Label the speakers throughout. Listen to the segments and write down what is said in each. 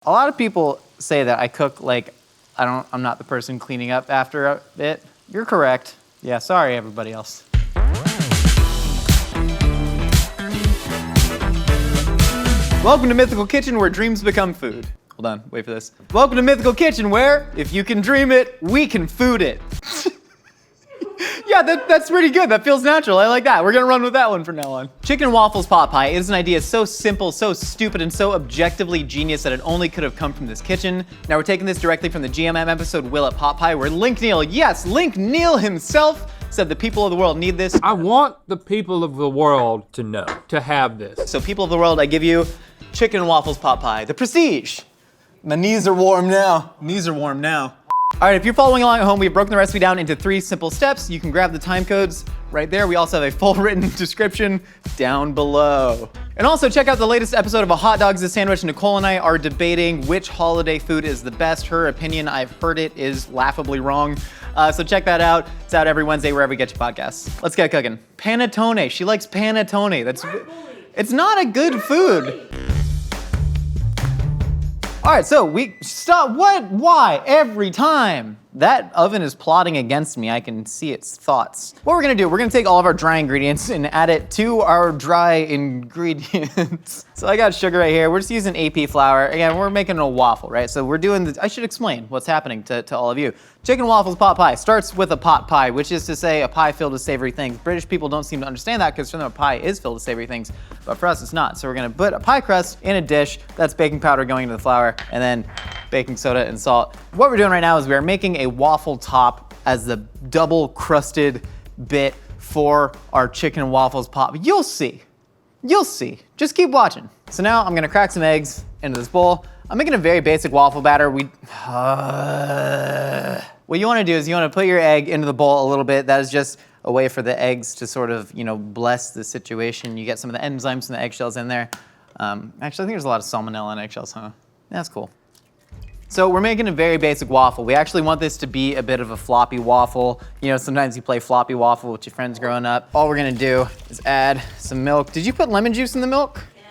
Speaker 1: A lot of people say that I cook like I'm not the person cleaning up after it. You're correct. Yeah, sorry everybody else. Welcome to Mythical Kitchen, where dreams become food. Hold on, wait for this. Welcome to Mythical Kitchen, where if you can dream it, we can food it. Yeah, that's pretty good. That feels natural. I like that. We're gonna run with that one from now on. Chicken Waffles Pot Pie is an idea so simple, so stupid, and so objectively genius that it only could have come from this kitchen. Now we're taking this directly from the GMM episode Will It Pot Pie, where Link Neal, yes, Link Neal himself, said the people of the world need this.
Speaker 2: I want the people of the world to know, to have this.
Speaker 1: So people of the world, I give you Chicken Waffles Pot Pie, the prestige. My knees are warm now. Knees are warm now. All right, if you're following along at home, we've broken the recipe down into 3 simple steps. You can grab the time codes right there. We also have a full written description down below. And also check out the latest episode of A Hot Dog's a Sandwich. Nicole and I are debating which holiday food is the best. Her opinion, I've heard it, is laughably wrong. So check that out. It's out every Wednesday wherever you get your podcasts. Let's get cooking. Panettone, she likes panettone. It's not a good food. All right, so why, every time? That oven is plotting against me. I can see its thoughts. What we're gonna do, we're gonna take all of our dry ingredients and add it to our dry ingredients. So I got sugar right here. We're just using AP flour. Again, we're making a waffle, right? So we're doing I should explain what's happening to all of you. Chicken Waffles Pot Pie starts with a pot pie, which is to say a pie filled with savory things. British people don't seem to understand that because for them a pie is filled with savory things, but for us it's not. So we're gonna put a pie crust in a dish. That's baking powder going into the flour, and then baking soda and salt. What we're doing right now is we're making a waffle top as the double crusted bit for our chicken waffles pot. You'll see. Just keep watching. So now I'm gonna crack some eggs into this bowl. I'm making a very basic waffle batter. What you wanna do is you wanna put your egg into the bowl a little bit. That is just a way for the eggs to sort of, bless the situation. You get some of the enzymes from the eggshells in there. Actually, I think there's a lot of salmonella in eggshells, huh? That's cool. So we're making a very basic waffle. We actually want this to be a bit of a floppy waffle. Sometimes you play floppy waffle with your friends growing up. All we're gonna do is add some milk. Did you put lemon juice in the milk?
Speaker 3: Yeah.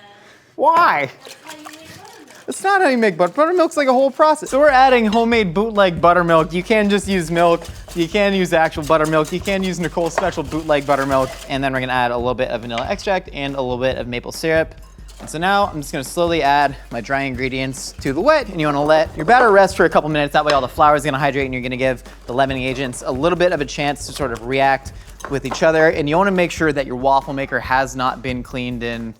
Speaker 1: Why?
Speaker 3: That's how you make buttermilk.
Speaker 1: That's not how you make butter. Buttermilk's like a whole process. So we're adding homemade bootleg buttermilk. You can just use milk. You can use actual buttermilk. You can use Nicole's special bootleg buttermilk. And then we're gonna add a little bit of vanilla extract and a little bit of maple syrup. And so now I'm just gonna slowly add my dry ingredients to the wet, and you wanna let your batter rest for a couple minutes. That way all the flour is gonna hydrate and you're gonna give the leavening agents a little bit of a chance to sort of react with each other. And you wanna make sure that your waffle maker has not been cleaned in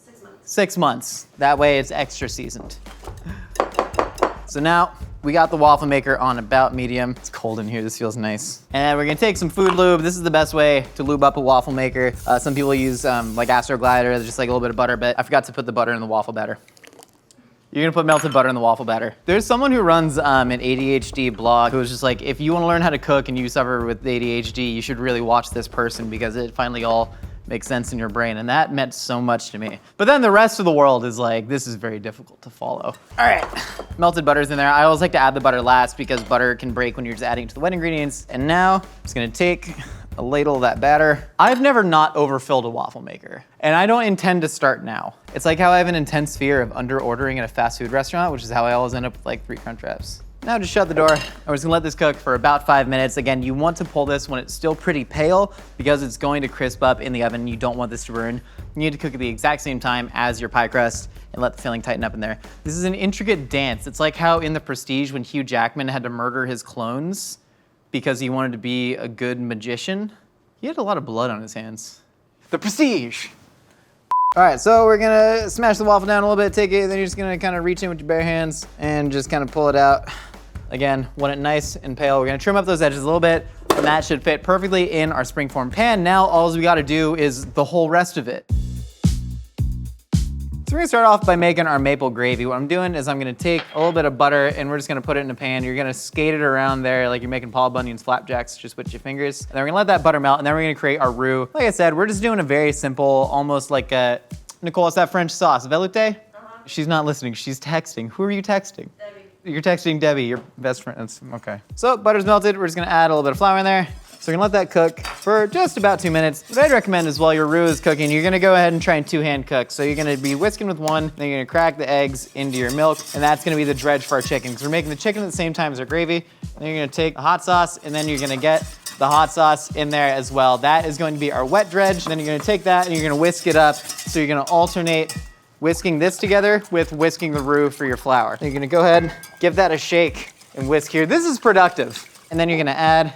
Speaker 1: 6 months. That way it's extra seasoned. So now we got the waffle maker on about medium. It's cold in here, this feels nice. And we're gonna take some food lube. This is the best way to lube up a waffle maker. Some people use like Astroglide or just like a little bit of butter, but I forgot to put the butter in the waffle batter. You're gonna put melted butter in the waffle batter. There's someone who runs an ADHD blog who was just like, if you wanna learn how to cook and you suffer with ADHD, you should really watch this person because it finally all makes sense in your brain, and that meant so much to me. But then the rest of the world is like, this is very difficult to follow. All right, melted butter's in there. I always like to add the butter last because butter can break when you're just adding it to the wet ingredients. And now I'm just gonna take a ladle of that batter. I've never not overfilled a waffle maker, and I don't intend to start now. It's like how I have an intense fear of under ordering at a fast food restaurant, which is how I always end up with like 3 Crunchwraps. Now just shut the door. We're just gonna let this cook for about 5 minutes. Again, you want to pull this when it's still pretty pale because it's going to crisp up in the oven. You don't want this to burn. You need to cook at the exact same time as your pie crust and let the filling tighten up in there. This is an intricate dance. It's like how in The Prestige when Hugh Jackman had to murder his clones because he wanted to be a good magician. He had a lot of blood on his hands. The Prestige. All right, so we're gonna smash the waffle down a little bit, take it, then you're just gonna kind of reach in with your bare hands and just kind of pull it out. Again, want it nice and pale. We're gonna trim up those edges a little bit, and that should fit perfectly in our springform pan. Now, all we gotta do is the whole rest of it. So we're gonna start off by making our maple gravy. What I'm doing is I'm gonna take a little bit of butter and we're just gonna put it in a pan. You're gonna skate it around there like you're making Paul Bunyan's flapjacks just with your fingers. And then we're gonna let that butter melt, and then we're gonna create our roux. Like I said, we're just doing a very simple, almost like a, Nicole, what's that French sauce? Velouté? She's not listening, she's texting. Who are you texting?
Speaker 3: Debbie.
Speaker 1: You're texting Debbie, your best friend. That's, okay. So butter's melted. We're just gonna add a little bit of flour in there. So we're gonna let that cook for just about 2 minutes. What I'd recommend is while your roux is cooking, you're gonna go ahead and try and two-hand cook. So you're gonna be whisking with one, then you're gonna crack the eggs into your milk, and that's gonna be the dredge for our chicken, because we're making the chicken at the same time as our gravy. Then you're gonna take the hot sauce, and then you're gonna get the hot sauce in there as well. That is going to be our wet dredge. Then you're gonna take that and you're gonna whisk it up. So you're gonna alternate whisking this together with whisking the roux for your flour. Then you're gonna go ahead, give that a shake and whisk here. This is productive. And then you're gonna add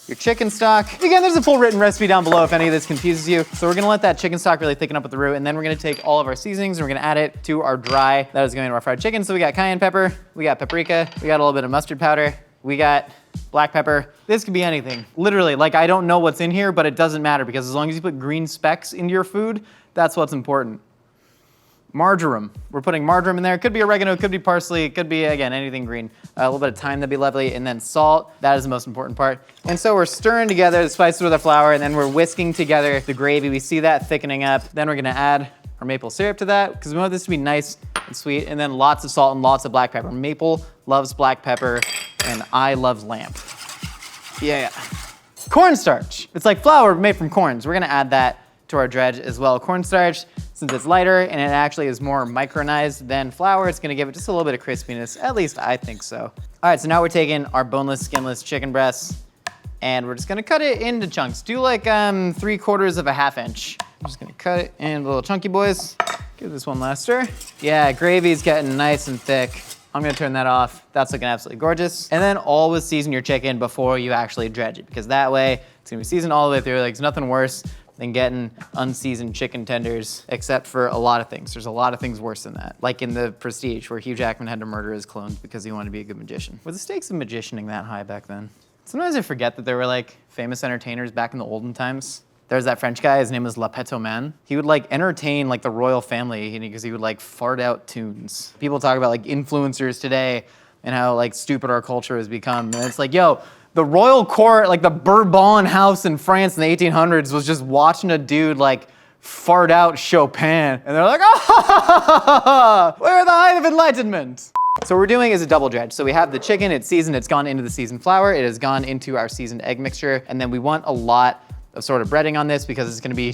Speaker 1: your chicken stock. Again, there's a full written recipe down below if any of this confuses you. So we're gonna let that chicken stock really thicken up with the roux, and then we're gonna take all of our seasonings and we're gonna add it to our dry that is going into our fried chicken. So we got cayenne pepper, we got paprika, we got a little bit of mustard powder, we got black pepper. This could be anything. Literally, like I don't know what's in here, but it doesn't matter because as long as you put green specks into your food, that's what's important. Marjoram. We're putting marjoram in there. It could be oregano, it could be parsley, it could be, again, anything green. A little bit of thyme, that'd be lovely. And then salt, that is the most important part. And so we're stirring together the spices with our flour, and then we're whisking together the gravy. We see that thickening up. Then we're gonna add our maple syrup to that because we want this to be nice and sweet. And then lots of salt and lots of black pepper. Maple loves black pepper, and I love lamb. Yeah. Cornstarch. It's like flour made from corn. So we're gonna add that to our dredge as well. Cornstarch, since it's lighter and it actually is more micronized than flour, it's gonna give it just a little bit of crispiness. At least I think so. All right, so now we're taking our boneless, skinless chicken breasts and we're just gonna cut it into chunks. Do like 3/4 of a ½ inch. I'm just gonna cut it in little chunky boys. Give this one last stir. Yeah, gravy's getting nice and thick. I'm gonna turn that off. That's looking absolutely gorgeous. And then always season your chicken before you actually dredge it, because that way it's gonna be seasoned all the way through. Like there's nothing worse than getting unseasoned chicken tenders, except for a lot of things. There's a lot of things worse than that. Like in The Prestige, where Hugh Jackman had to murder his clones because he wanted to be a good magician. Were the stakes of magicianing that high back then? Sometimes I forget that there were like famous entertainers back in the olden times. There's that French guy, his name was La Petoman. He would like entertain like the royal family because he would like fart out tunes. People talk about like influencers today and how like stupid our culture has become. And it's like, yo, the royal court, like the Bourbon house in France in the 1800s was just watching a dude like fart out Chopin. And they're like, oh, we're the height of enlightenment. So what we're doing is a double dredge. So we have the chicken, it's seasoned, it's gone into the seasoned flour, it has gone into our seasoned egg mixture, and then we want a lot of sort of breading on this because it's gonna be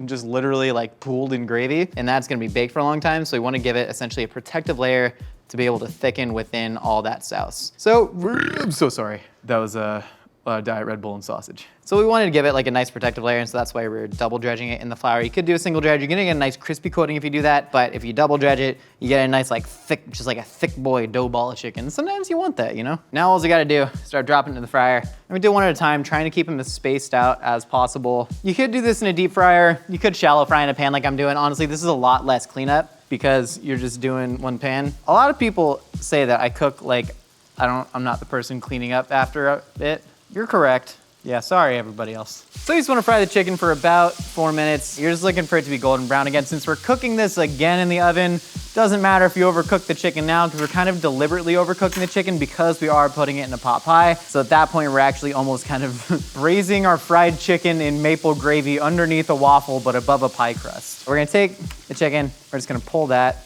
Speaker 1: just literally like pooled in gravy, and that's gonna be baked for a long time. So we wanna give it essentially a protective layer to be able to thicken within all that sauce. So, I'm so sorry. That was a Diet Red Bull and sausage. So we wanted to give it like a nice protective layer, and so that's why we're double dredging it in the flour. You could do a single dredge. You're gonna get a nice crispy coating if you do that, but if you double dredge it, you get a nice like thick, just like a thick boy dough ball of chicken. Sometimes you want that, you know? Now all you gotta do, start dropping it in the fryer. And we do one at a time, trying to keep them as spaced out as possible. You could do this in a deep fryer. You could shallow fry in a pan like I'm doing. Honestly, this is a lot less cleanup because you're just doing one pan. A lot of people say that I cook like I'm not the person cleaning up after it. You're correct. Yeah, sorry everybody else. So you just wanna fry the chicken for about 4 minutes. You're just looking for it to be golden brown. Again, since we're cooking this again in the oven, doesn't matter if you overcook the chicken now because we're kind of deliberately overcooking the chicken because we are putting it in a pot pie. So at that point, we're actually almost kind of braising our fried chicken in maple gravy underneath a waffle, but above a pie crust. We're gonna take the chicken, we're just gonna pull that.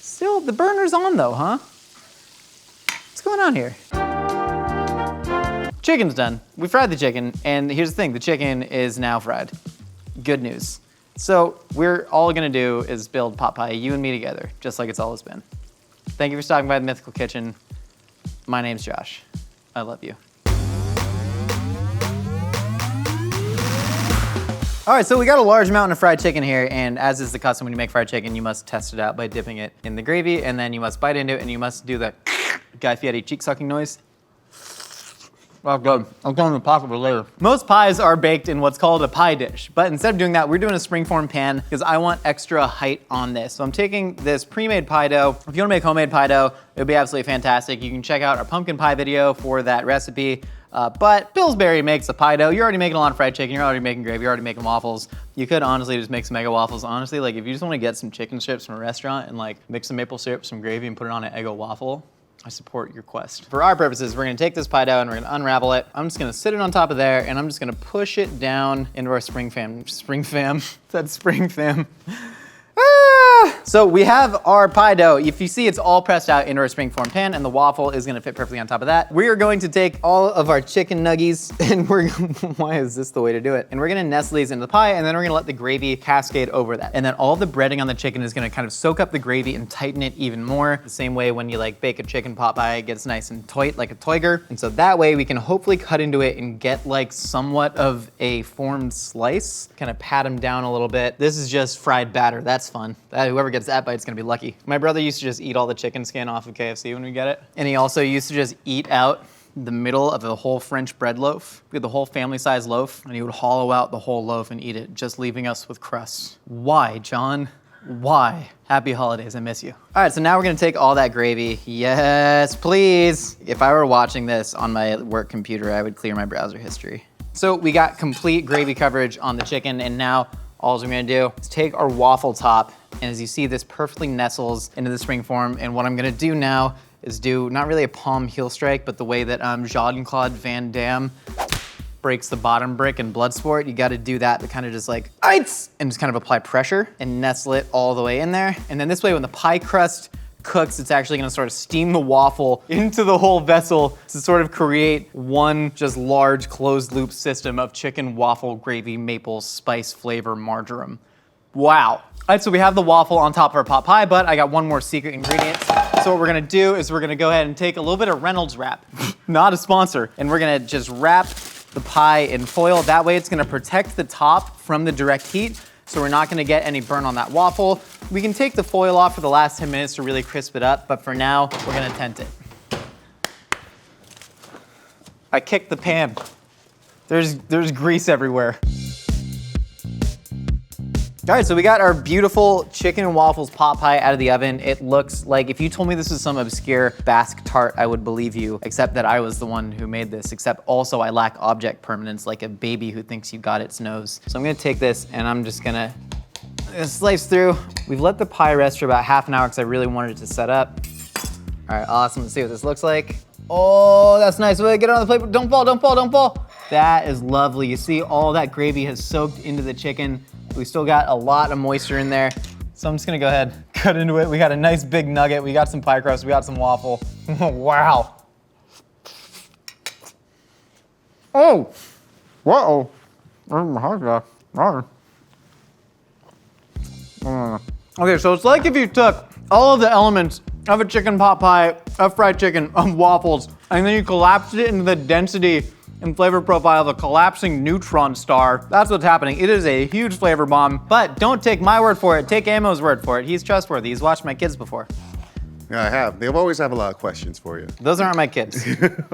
Speaker 1: Still, the burner's on though, huh? What's going on here? Chicken's done. We fried the chicken, and here's the thing, the chicken is now fried. Good news. So we're all gonna do is build pot pie, you and me together, just like it's always been. Thank you for stopping by the Mythical Kitchen. My name's Josh. I love you. All right, so we got a large mountain of fried chicken here, and as is the custom when you make fried chicken, you must test it out by dipping it in the gravy, and then you must bite into it, and you must do the Guy Fieri cheek sucking noise. Oh, good. I'm going to pop it later. Most pies are baked in what's called a pie dish, but instead of doing that, we're doing a springform pan because I want extra height on this. So I'm taking this pre-made pie dough. If you want to make homemade pie dough, it would be absolutely fantastic. You can check out our pumpkin pie video for that recipe. But Pillsbury makes a pie dough. You're already making a lot of fried chicken. You're already making gravy. You're already making waffles. You could honestly just make some Eggo waffles. Honestly, like if you just want to get some chicken strips from a restaurant and like mix some maple syrup, some gravy, and put it on an Eggo waffle, I support your quest. For our purposes, we're gonna take this pie dough and we're gonna unravel it. I'm just gonna sit it on top of there and I'm just gonna push it down into our spring fam. That spring fam. Ah! So we have our pie dough. If you see, it's all pressed out into our springform pan, and the waffle is gonna fit perfectly on top of that. We are going to take all of our chicken nuggies, and why is this the way to do it? And we're gonna nestle these into the pie, and then we're gonna let the gravy cascade over that. And then all the breading on the chicken is gonna kind of soak up the gravy and tighten it even more. The same way when you like bake a chicken pot pie, it gets nice and tight like a toiger. And so that way we can hopefully cut into it and get like somewhat of a formed slice. Kind of pat them down a little bit. This is just fried batter, that's fun. Whoever gets that bite's gonna be lucky. My brother used to just eat all the chicken skin off of KFC when we get it. And he also used to just eat out the middle of a whole French bread loaf. We had the whole family size loaf, and he would hollow out the whole loaf and eat it, just leaving us with crusts. Why, John? Why? Happy holidays, I miss you. All right, so now we're gonna take all that gravy. Yes, please. If I were watching this on my work computer, I would clear my browser history. So we got complete gravy coverage on the chicken, and now all we're gonna do is take our waffle top, and as you see, this perfectly nestles into the spring form. And what I'm gonna do now is do not really a palm heel strike, but the way that Jean-Claude Van Damme breaks the bottom brick in Bloodsport. You gotta do that, but kind of just like, "Ites!" and just kind of apply pressure and nestle it all the way in there. And then this way, when the pie crust cooks, it's actually gonna sort of steam the waffle into the whole vessel to sort of create one just large closed loop system of chicken waffle gravy maple spice flavor marjoram. Wow. All right, so we have the waffle on top of our pot pie, but I got one more secret ingredient. So what we're gonna do is we're gonna go ahead and take a little bit of Reynolds wrap, not a sponsor, and we're gonna just wrap the pie in foil. That way it's gonna protect the top from the direct heat, so we're not gonna get any burn on that waffle. We can take the foil off for the last 10 minutes to really crisp it up, but for now, we're gonna tent it. I kicked the pan. There's grease everywhere. All right, so we got our beautiful chicken waffles pot pie out of the oven. It looks like, if you told me this was some obscure Basque tart, I would believe you, except that I was the one who made this, except also I lack object permanence like a baby who thinks you got its nose. So I'm gonna take this and I'm just gonna slice through. We've let the pie rest for about half an hour because I really wanted it to set up. All right, awesome, let's see what this looks like. Oh, that's nice. Wait, get it on the plate, don't fall, don't fall, don't fall. That is lovely. You see all that gravy has soaked into the chicken. We still got a lot of moisture in there. So I'm just gonna go ahead, cut into it. We got a nice big nugget. We got some pie crust, we got some waffle. Wow. Oh, whoa. Okay, so it's like if you took all of the elements of a chicken pot pie, of fried chicken, of waffles, and then you collapsed it into the density and flavor profile of a collapsing neutron star. That's what's happening. It is a huge flavor bomb, but don't take my word for it. Take Amo's word for it. He's trustworthy. He's watched my kids before.
Speaker 3: Yeah, I have. They always have a lot of questions for you.
Speaker 1: Those aren't my kids.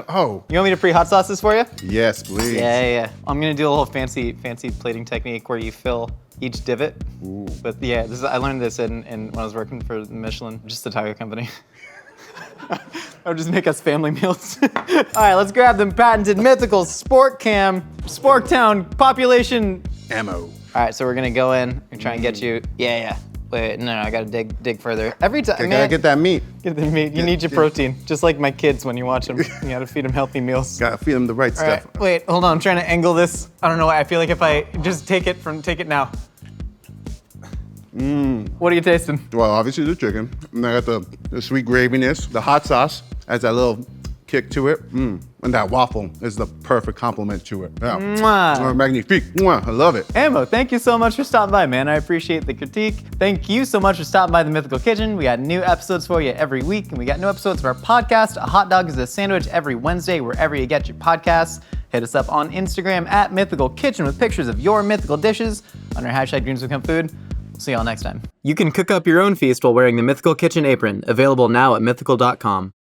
Speaker 3: Oh.
Speaker 1: You want me to pre-hot sauce this for you?
Speaker 3: Yes, please.
Speaker 1: Yeah. I'm gonna do a little fancy plating technique where you fill each divot.
Speaker 3: Ooh.
Speaker 1: But yeah, I learned this in when I was working for Michelin, just the taco company. I would just make us family meals. All right, let's grab them patented Mythical Sport Cam, Sporktown population
Speaker 3: ammo.
Speaker 1: All right, so we're gonna go in and try and get you. Yeah. Wait, no, I gotta dig further. Every time,
Speaker 3: I gotta get that meat.
Speaker 1: Get the meat. You need your protein, just like my kids when you watch them. You gotta feed them healthy meals.
Speaker 3: Gotta feed them the right
Speaker 1: All
Speaker 3: stuff.
Speaker 1: right, wait, hold on. I'm trying to angle this. I don't know why. I feel like if I just take it now. What are you tasting?
Speaker 3: Well, obviously the chicken. And I got the sweet graviness. The hot sauce adds that little kick to it. And that waffle is the perfect complement to it. Yeah.
Speaker 1: Mwah.
Speaker 3: Magnifique. Mwah. I love it.
Speaker 1: Amo, thank you so much for stopping by, man. I appreciate the critique. Thank you so much for stopping by the Mythical Kitchen. We got new episodes for you every week, and we got new episodes of our podcast, A Hot Dog is a Sandwich, every Wednesday, wherever you get your podcasts. Hit us up on Instagram at Mythical Kitchen with pictures of your mythical dishes under hashtag Dreams Become Food. See y'all next time. You can cook up your own feast while wearing the Mythical Kitchen apron, available now at mythical.com.